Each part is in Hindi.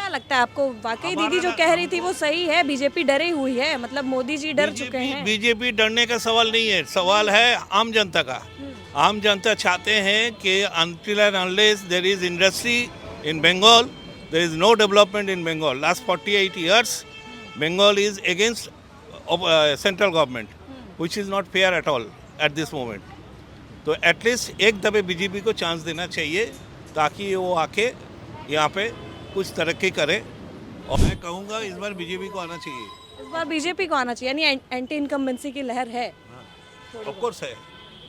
क्या लगता है आपको, वाकई दीदी जो कह रही थी वो सही है? बीजेपी डरी हुई है, मतलब मोदी जी डर चुके हैं। बीजेपी डरने का सवाल नहीं है, सवाल है आम जनता का। आम जनता चाहते हैं कि until and unless there is industry in Bengal, there is no development in Bengal. Last 48 years, Bengal is against central government, which is not fair at all at this moment. तो एटलीस्ट एक दफे बीजेपी को चांस देना चाहिए ताकि वो आके यहाँ पे कुछ तरक्की करे। और मैं कहूँगा इस बार बीजेपी को आना चाहिए। इस बार बीजेपी को आना चाहिए, यानी एंटी इनकम्बेंसी की लहर है। ऑफ कोर्स है,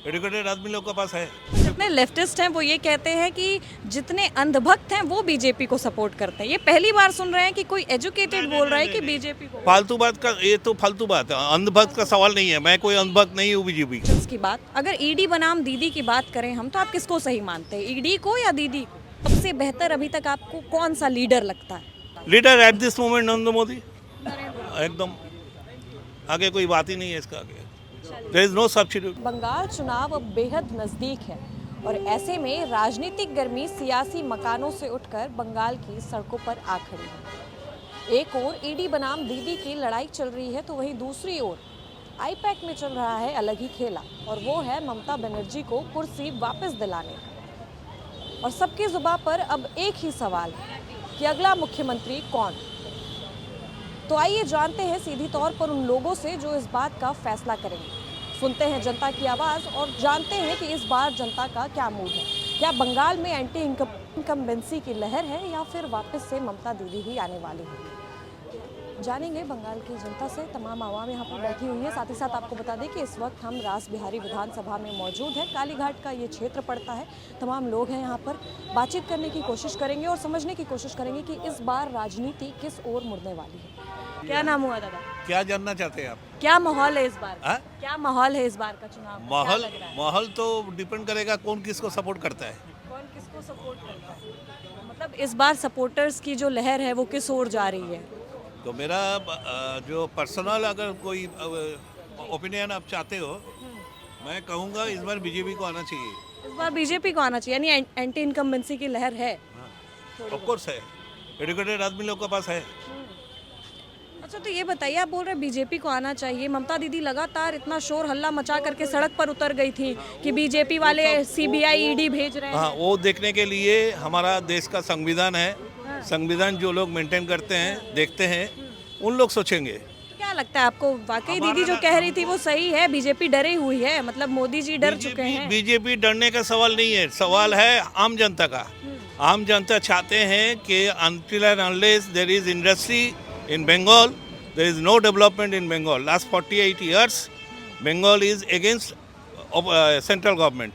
एजुकेटेड आदमी लोग के पास है। जितने लेफ्टिस्ट हैं वो ये कहते हैं कि जितने अंधभक्त हैं वो बीजेपी को सपोर्ट करते हैं। ये पहली बार सुन रहे हैं कि कोई एजुकेटेड बोल रहा है कि बीजेपी को। फालतू बात का, ये तो फालतू बात है, अंधभक्त का सवाल नहीं है। मैं कोई अंधभक्त नहीं हूँ बीजेपी की बात। अगर ईडी बनाम दीदी की बात करें हम, तो आप किसको सही मानते हैं, ईडी को या दीदी को? सबसे बेहतर अभी तक आपको कौन सा लीडर लगता है? Leader at this moment Narendra Modi, एकदम। आगे कोई बात ही नहीं है इसका, आगे there is no substitute. Bengal चुनाव अब बेहद नजदीक है और ऐसे में राजनीतिक गर्मी सियासी मकानों से उठकर बंगाल की सड़कों पर आ खड़ी है। एक ओर ईडी बनाम दीदी की लड़ाई चल रही है, तो वहीं दूसरी ओर आईपैक में चल रहा है अलग ही खेला, और वो है ममता बनर्जी को कुर्सी वापस दिलाने का। और सबकी जुबान पर अब एक ही सवाल है कि अगला मुख्यमंत्री कौन? तो आइए जानते हैं सीधी तौर पर उन लोगों से जो इस बात का फैसला करेंगे। सुनते हैं जनता की आवाज़ और जानते हैं कि इस बार जनता का क्या मूड है। क्या बंगाल में एंटी इनकम्बेंसी की लहर है या फिर वापस से ममता दीदी ही आने वाली है? जानेंगे बंगाल की जनता से। तमाम आवाम यहाँ पर बैठी हुई है। साथ ही साथ आपको बता दें कि इस वक्त हम रास बिहारी विधानसभा में मौजूद हैं। कालीघाट का ये क्षेत्र पड़ता है। तमाम लोग हैं यहाँ पर। बातचीत करने की कोशिश करेंगे और समझने की कोशिश करेंगे कि इस बार राजनीति किस ओर मुड़ने वाली है। क्या नाम हुआ दादा? क्या जानना चाहते हैं आप? क्या माहौल है इस बार? क्या माहौल है इस बार का चुनाव? माहौल तो डिपेंड करेगा कौन किसको सपोर्ट करता है। कौन किसको सपोर्ट करता है, मतलब इस बार सपोर्टर्स की जो लहर है वो किस ओर जा रही है? तो मेरा जो पर्सनल अगर कोई ओपिनियन आप चाहते हो, मैं कहूँगा इस बार बीजेपी को आना चाहिए। इस बार बीजेपी को आना चाहिए, यानी एंटी इनकम्बेंसी की लहर है। ऑफ कोर्स है, एजुकेटेड आदमी लोग के पास है। अच्छा, तो ये बताइए, आप बोल रहे हैं बीजेपी को आना चाहिए। ममता दीदी लगातार इतना शोर हल्ला मचा करके सड़क पर उतर गई थी कि बीजेपी वाले सीबीआई ईडी भेज रहे हैं। हाँ, वो देखने के लिए हमारा देश का संविधान है। संविधान जो लोग मेंटेन करते हैं, देखते हैं, उन लोग सोचेंगे। क्या लगता है आपको, वाकई दीदी जो कह रही थी वो सही है? बीजेपी डरी हुई है, मतलब मोदी जी डर चुके हैं। बीजेपी डरने का सवाल नहीं है, सवाल है आम जनता का। आम जनता चाहते हैं कि until and unless there is industry in Bengal, there is no development in Bengal. Last 48 years, Bengal is against central government,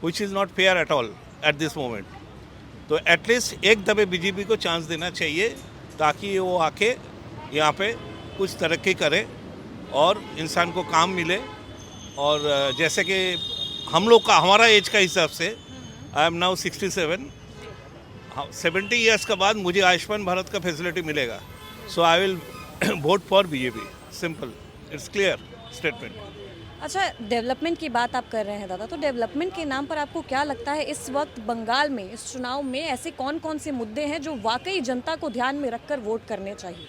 which is not fair at all at this moment. तो एटलीस्ट एक दफे बीजेपी को चांस देना चाहिए ताकि वो आके यहाँ पे कुछ तरक्की करे और इंसान को काम मिले। और जैसे कि हम लोग का, हमारा एज का हिसाब से, आई एम नाउ 67, 70 ईयर्स के बाद मुझे आयुष्मान भारत का फैसिलिटी मिलेगा। So I will vote for BJP. Simple, it's clear statement. अच्छा, डेवलपमेंट की बात आप कर रहे हैं दादा, तो डेवलपमेंट के नाम पर आपको क्या लगता है इस वक्त बंगाल में, इस चुनाव में ऐसे कौन कौन से मुद्दे हैं जो वाकई जनता को ध्यान में रखकर वोट करने चाहिए?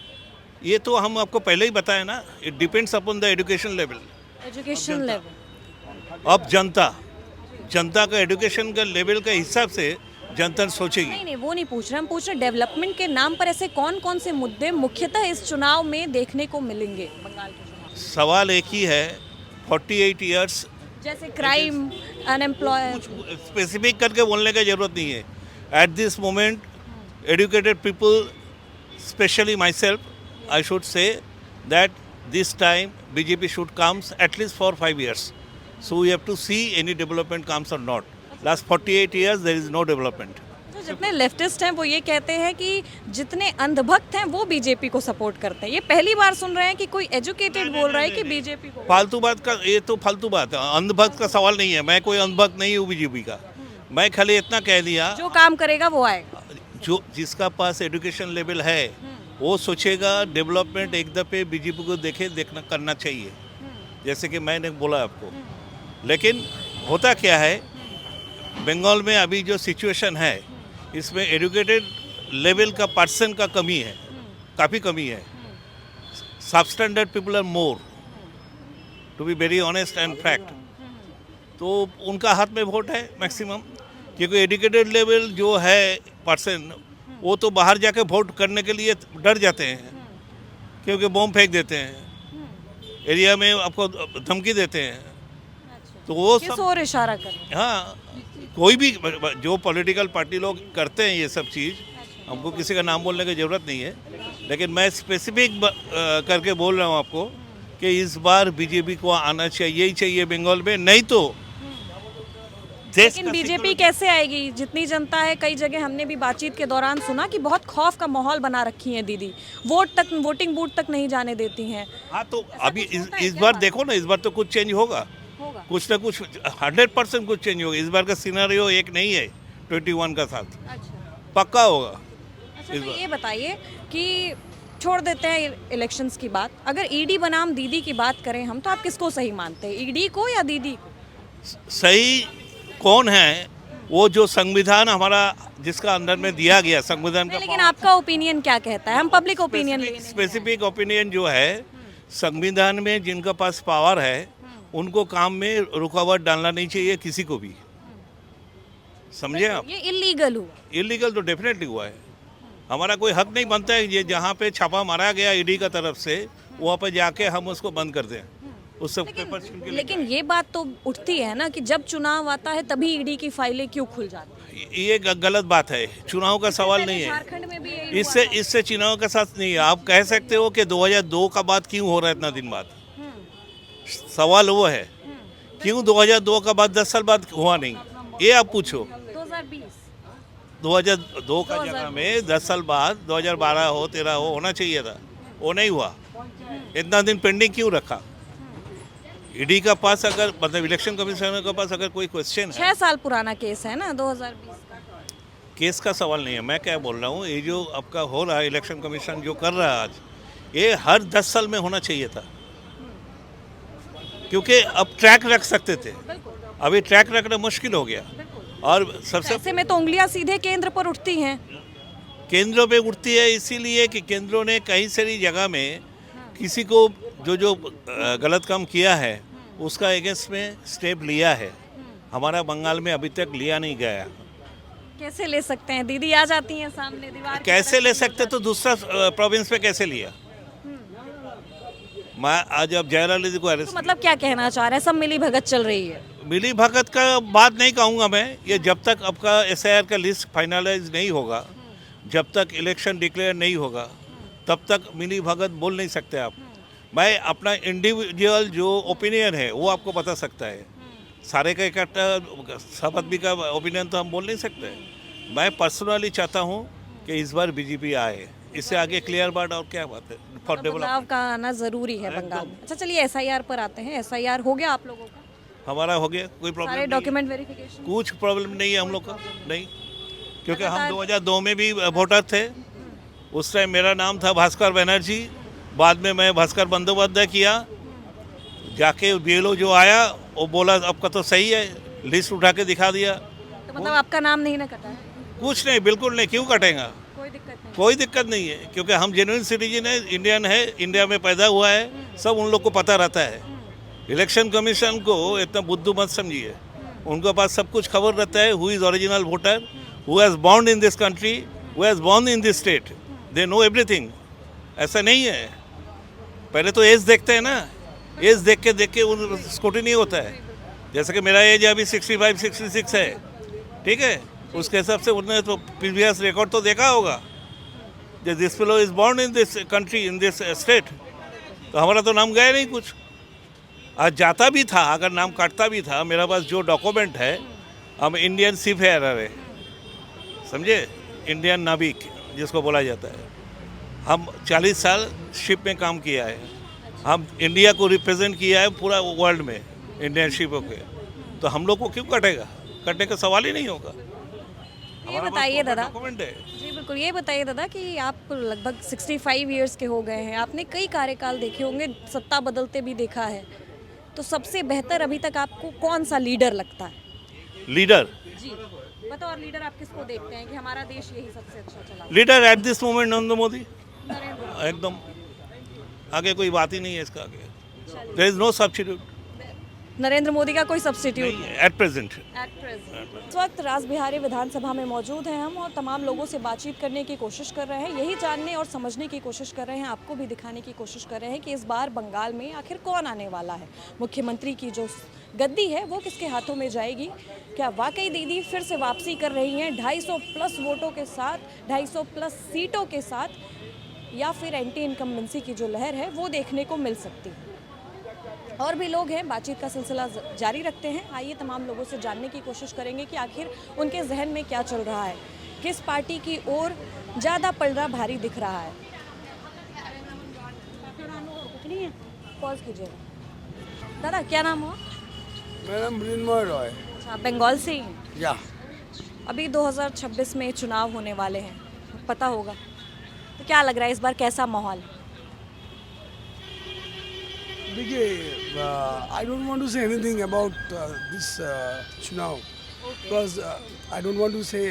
ये तो हम आपको पहले ही बताया ना, it depends upon the education level. Education level. अब जनता का एजुकेशन का लेवल के हिसाब से जनता सोचेगी। नहीं, वो नहीं पूछ रहे, हम पूछ रहे डेवलपमेंट के नाम पर ऐसे कौन कौन से मुद्दे मुख्यतः इस चुनाव में देखने को मिलेंगे बंगाल के चुनाव? सवाल एक ही है, 48 ईयर्स, जैसे क्राइम, अनएम्प्लॉय, स्पेसिफिक करके बोलने की जरूरत नहीं है। Eight this moment educated people, specially my self, I should say that this time BJP should comes at least for 5 years. So we have to see any development comes or not. Last 48 years there is no development. तो जितने लेफ्टिस्ट हैं वो ये कहते हैं कि जितने अंधभक्त हैं वो बीजेपी को सपोर्ट करते हैं। ये पहली बार सुन रहे हैं कि कोई एजुकेटेड बोल रहा है कि बीजेपी को। फालतू बात का, ये तो फालतू बात है, अंधभक्त का सवाल नहीं है। मैं कोई अंधभक्त नहीं हूँ बीजेपी का। मैं खाली इतना कह दिया, जो काम करेगा वो आएगा। जो जिसका पास एजुकेशन लेवल है वो सोचेगा डेवलपमेंट एक दफे बीजेपी को देखना करना चाहिए, जैसे कि मैंने बोला आपको। लेकिन होता क्या है, बंगाल में अभी जो सिचुएशन है, इसमें एजुकेटेड लेवल का पर्सन का कमी है, काफ़ी कमी है. Substandard people are more, to be very honest and fact. तो उनका हाथ में वोट है मैक्सिमम, क्योंकि एजुकेटेड लेवल जो है पर्सन वो तो बाहर जाके वोट करने के लिए डर जाते हैं, क्योंकि बॉम्ब फेंक देते हैं, एरिया में आपको धमकी देते हैं. तो वो किस सब, ओर इशारा कर रहे हैं? हाँ, कोई भी जो पॉलिटिकल पार्टी लोग करते हैं ये सब चीज़, हमको किसी का नाम बोलने की ज़रूरत नहीं है, लेकिन मैं स्पेसिफिक करके बोल रहा हूँ आपको कि इस बार बीजेपी को आना चाहिए ही चाहिए बंगाल में, नहीं तो देश लेकिन का बीजेपी कैसे आएगी? जितनी जनता है, कई जगह हमने भी बातचीत के दौरान सुना कि बहुत खौफ का माहौल बना रखी है दीदी, वोटिंग बूथ तक नहीं जाने देती हैं. हाँ, तो अभी इस बार देखो ना, इस बार तो कुछ चेंज होगा, कुछ ना कुछ 100% कुछ चेंज होगा. इस बार का सिनेरियो एक नहीं है 21 का साथ, पक्का होगा. अच्छा, तो ये बताइए कि छोड़ देते हैं इलेक्शंस की बात, अगर ईडी बनाम दीदी की बात करें हम, तो आप किसको सही मानते हैं, ईडी को या दीदी को? सही कौन है? वो जो संविधान हमारा जिसका अंदर में दिया गया संविधान का, लेकिन आपका ओपिनियन क्या कहता है? हम पब्लिक ओपिनियन लेने स्पेसिफिक ओपिनियन जो है, संविधान में जिनका पास पावर है उनको काम में रुकावट डालना नहीं चाहिए किसी को भी. समझे आप? ये इलीगल हुआ. इलीगल तो डेफिनेटली हुआ है. हमारा कोई हक नहीं बनता है ये जहाँ पे छापा मारा गया ईडी का तरफ से, वहाँ पे जाके हम उसको बंद कर दें, उससे पेपर छीन के. लेकिन ये बात तो उठती है ना कि जब चुनाव आता है तभी ईडी की फाइलें क्यों खुल जाती हैं? ये गलत बात है. चुनाव का सवाल नहीं है. झारखंड में भी यही इससे चुनाव के साथ नहीं है. आप कह सकते हो कि 2002 का बाद क्यों हो रहा है इतना दिन बाद, सवाल वो है. क्यों 2002 का बाद 10 साल बाद हुआ नहीं, ये आप पूछो. 2002 का जगह में 10 साल बाद 2012 हो 13 हो होना चाहिए था, वो नहीं हुआ. इतना दिन पेंडिंग क्यों रखा? ईडी का पास अगर, मतलब इलेक्शन कमीशन के पास अगर कोई क्वेश्चन है, 6 साल पुराना केस है ना 2020 का. केस का सवाल नहीं है. मैं क्या बोल रहा हूँ, ये जो आपका हो रहा है इलेक्शन कमीशन जो कर रहा है आज, ये हर 10 साल में होना चाहिए था, क्योंकि अब ट्रैक रख सकते थे. अभी ट्रैक रखना मुश्किल हो गया. और सबसे ऐसे में तो उंगलियां सीधे केंद्र पर उठती हैं. केंद्रों पे उठती है इसीलिए कि केंद्रों ने कई सारी जगह में किसी को जो गलत काम किया है उसका अगेंस्ट में स्टेप लिया है. हमारा बंगाल में अभी तक लिया नहीं गया. कैसे ले सकते हैं? दीदी आ जाती हैं सामने दीवार की कैसे तरफ. ले सकते, तो दूसरा प्रोविंस पे कैसे लिया? मैं आज अब जयललिता जी को तो अरेस्ट, मतलब क्या कहना चाह रहे हैं? सब मिली भगत चल रही है. मिली भगत का बात नहीं कहूँगा मैं. ये जब तक आपका SIR का लिस्ट फाइनलाइज नहीं होगा, जब तक इलेक्शन डिक्लेयर नहीं होगा, तब तक मिली भगत बोल नहीं सकते आप. मैं अपना इंडिविजुअल जो ओपिनियन है वो आपको बता सकता है. सारे का इकट्ठा सब आदमी का ओपिनियन तो हम बोल नहीं सकते. मैं पर्सनली चाहता हूँ कि इस बार बीजेपी आए. इससे आगे क्लियर बात और क्या बात है. फॉर बदलाव डेवलप का आना जरूरी है बंगाल में. अच्छा, चलिए SIR पर आते हैं. SIR हो गया आप लोगों का? हमारा हो गया, कोई प्रॉब्लम सारे नहीं. Document verification? कुछ प्रॉब्लम नहीं है हम लोग का, नहीं. क्योंकि हम 2002 में भी वोटर थे. उस टाइम मेरा नाम था भास्कर बनर्जी. बाद में मैं भास्कर बंदोबस्त किया. जाके BLO जो आया वो बोला आपका तो सही है, लिस्ट उठा के दिखा दिया. तो मतलब आपका नाम नहीं ना कटा है? कुछ नहीं, बिल्कुल नहीं. क्यों कटेगा? कोई दिक्कत नहीं. कोई दिक्कत नहीं है, क्योंकि हम जेन्युइन सिटीजन है, इंडियन है, इंडिया में पैदा हुआ है, सब उन लोग को पता रहता है. इलेक्शन कमीशन को इतना बुद्धू मत समझिए. उनके पास सब कुछ खबर रहता है. Who is original voter, who has born in this country, who has born in this state, they know everything. ऐसा नहीं है. पहले तो एज देखते हैं ना, एज देख के उन स्क्रूटिनी होता है. जैसे कि मेरा एज अभी 65-66 है, ठीक है. उसके हिसाब से उन्होंने तो प्रीवियस रिकॉर्ड तो देखा होगा. This fellow is born in this country, in this state. तो हमारा तो नाम गया नहीं कुछ. आज जाता भी था, अगर नाम काटता भी था, मेरा पास जो डॉक्यूमेंट है, हम इंडियन सी फेयर है, समझे, इंडियन नाविक जिसको बोला जाता है. हम 40 साल शिप में काम किया है. हम इंडिया को रिप्रेजेंट किया है पूरा वर्ल्ड में इंडियन शिपों के. तो हम लोग को क्यों कटेगा? कटने का सवाल ही नहीं होगा. ये बताइए दादा. डॉक्यूमेंट है. जी बिल्कुल. ये बताइए दादा कि आप लगभग 65 ईयर्स के हो गए हैं. आपने कई कार्यकाल देखे होंगे, सत्ता बदलते भी देखा है. तो सबसे बेहतर अभी तक आपको कौन सा लीडर लगता है? लीडर जी. बतौर लीडर आप किसको देखते हैं कि हमारा देश यही सबसे अच्छा चला? Leader at this moment Narendra Modi, Narendra एकदम आगे कोई बात ही नहीं है इसका आगे। चलिए। There is no substitute Narendra Modi का कोई सब्स्टिट्यूट नहीं है एट प्रेजेंट। इस वक्त रासबिहारी विधानसभा में मौजूद हैं हम और तमाम लोगों से बातचीत करने की कोशिश कर रहे हैं, यही जानने और समझने की कोशिश कर रहे हैं, आपको भी दिखाने की कोशिश कर रहे हैं कि इस बार बंगाल में आखिर कौन आने वाला है। मुख्यमंत्री की जो गद्दी है वो किसके हाथों में जाएगी? क्या वाकई दीदी फिर से वापसी कर रही हैं 250 प्लस वोटों के साथ, 250 प्लस सीटों के साथ, या फिर एंटी इनकम्बेंसी की जो लहर है वो देखने को मिल सकती है? और भी लोग हैं, बातचीत का सिलसिला जारी रखते हैं। आइए तमाम लोगों से जानने की कोशिश करेंगे कि आखिर उनके जहन में क्या चल रहा है, किस पार्टी की ओर ज़्यादा पलड़ा भारी दिख रहा है। पॉज कीजिएगा। दादा क्या नाम हो? मेरा मृन्मय रॉय। अच्छा, आप बंगाल से ही हैं? या अभी 2026 में चुनाव होने वाले हैं, पता होगा, तो क्या लग रहा है इस बार कैसा माहौल? देखिए, I don't want to say anything about this चुनाव because I don't want to say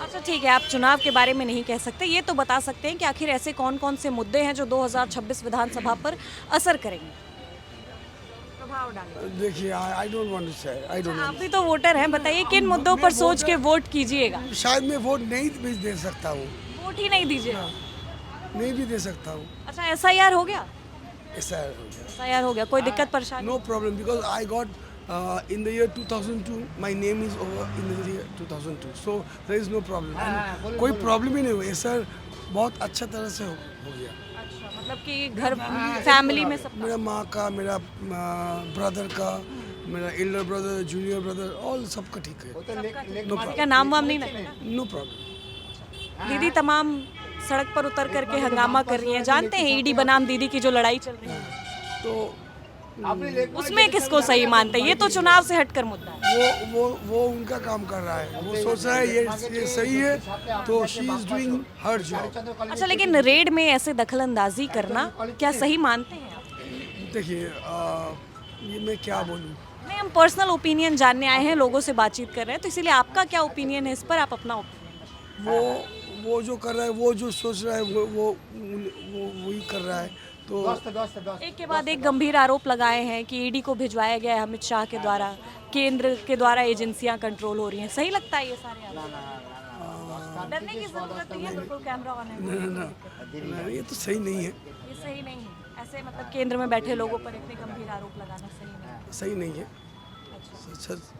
अच्छा ठीक है, आप चुनाव के बारे में नहीं कह सकते, ये तो बता सकते हैं कि आखिर ऐसे कौन कौन से मुद्दे हैं जो 2026 विधानसभा पर असर करेंगे, प्रभाव डालेंगे। देखिए, आई डोंट वांट टू से आई डोंट आप भी तो वोटर हैं, बताइए किन मुद्दों पर सोच के वोट कीजिएगा? शायद मैं वोट नहीं भी दे सकता हूँ, वोट ही नहीं दीजिएगा? नहीं भी दे सकता हूँ। अच्छा, एसआईआर हो गया? ऐसा एसआईआर हो गया, कोई दिक्कत परेशानी? No problem because I got in the year 2002 my name is over in the year 2002 so there is no problem कोई प्रॉब्लम ही नहीं हुई सर, बहुत अच्छा तरह से हो गया। अच्छा, मतलब कि घर फैमिली में सब? मेरा माँ का, मेरा ब्रदर का, मेरा elder brother, junior brother, all सबका ठीक है। नो का नाम वाम नहीं लगेगा? No problem. दीदी तमाम सड़क पर उतर करके हंगामा कर रही हैं, जानते हैं ईडी बनाम दीदी की जो लड़ाई चल रही है, तो उसमें किसको सही मानते हैं? ये तो चुनाव से हटकर मुद्दा है। वो उनका काम कर रहा है, वो सोच रहा है ये सही है, तो she is doing her job. अच्छा, लेकिन रेड में ऐसे दखलंदाजी करना क्या सही मानते हैं आप? देखिए, ये मैं क्या बोलूँ, नहीं, हम पर्सनल ओपिनियन जानने आए हैं, लोगों से बातचीत कर रहे हैं, तो इसीलिए आपका क्या ओपिनियन है इस पर? आप अपना ओपिनियन। वो जो कर रहा है, वो जो सोच रहा है, वो वही कर रहा है। तो एक के बाद एक गंभीर आरोप लगाए हैं कि ईडी को भिजवाया गया है अमित शाह के द्वारा, केंद्र के द्वारा एजेंसियां कंट्रोल हो रही हैं, सही लगता है ये सारे आरोप? डरने की जरूरत नहीं है, बिल्कुल कैमरा ऑन है। ना, ये तो सही नहीं है, ये सही नहीं है, ऐसे मतलब केंद्र में बैठे लोगों पर इतने गंभीर आरोप लगाना सही नहीं है। सही नहीं है।